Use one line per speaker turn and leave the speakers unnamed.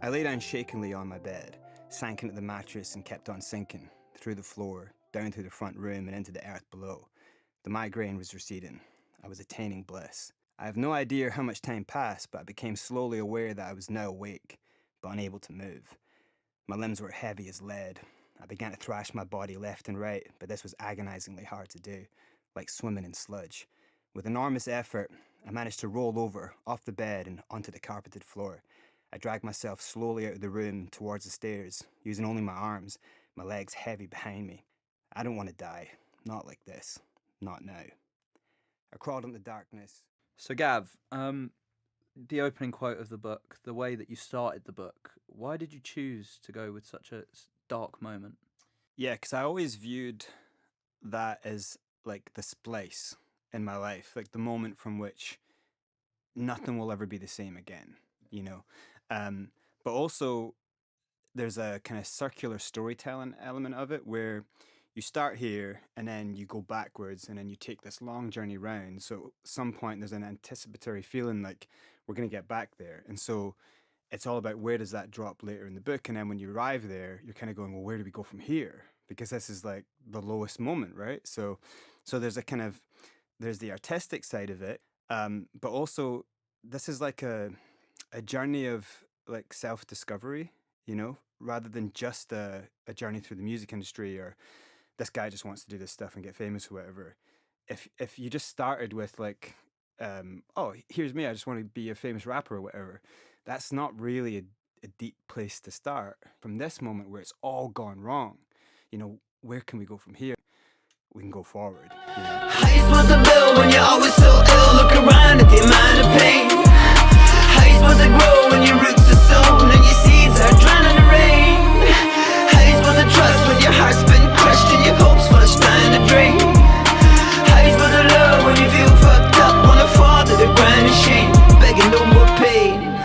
I lay down shakingly on my bed, sank into the mattress and kept on sinking, through the floor, down through the front room and into the earth below. The migraine was receding. I was attaining bliss. I have no idea how much time passed, but I became slowly aware that I was now awake, but unable to move. My limbs were heavy as lead. I began to thrash my body left and right, but this was agonizingly hard to do, like swimming in sludge. With enormous effort, I managed to roll over, off the bed and onto the carpeted floor. I dragged myself slowly out of the room towards the stairs, using only my arms, my legs heavy behind me. I don't want to die. Not like this. Not now. I crawled in the darkness.
So Gav, the opening quote of the book, the way that you started the book, why did you choose to go with such a dark moment?
Yeah, because I always viewed that as like the splice in my life, like the moment from which nothing will ever be the same again, you know. But also there's a kind of circular storytelling element of it where you start here and then you go backwards and then you take this long journey round. So at some point there's an anticipatory feeling like we're going to get back there. And so it's all about where does that drop later in the book. And then when you arrive there, you're kind of going, well, where do we go from here? Because this is like the lowest moment, right? So there's a kind of, there's the artistic side of it. But also this is like a journey of like self-discovery, you know, rather than just a journey through the music industry or this guy just wants to do this stuff and get famous or whatever. If you just started with like, oh, here's me, I just want to be a famous rapper or whatever, that's not really a deep place to start. From this moment where it's all gone wrong, you know, where can we go from here? We can go forward. You know?
How you supposed to build when you're always so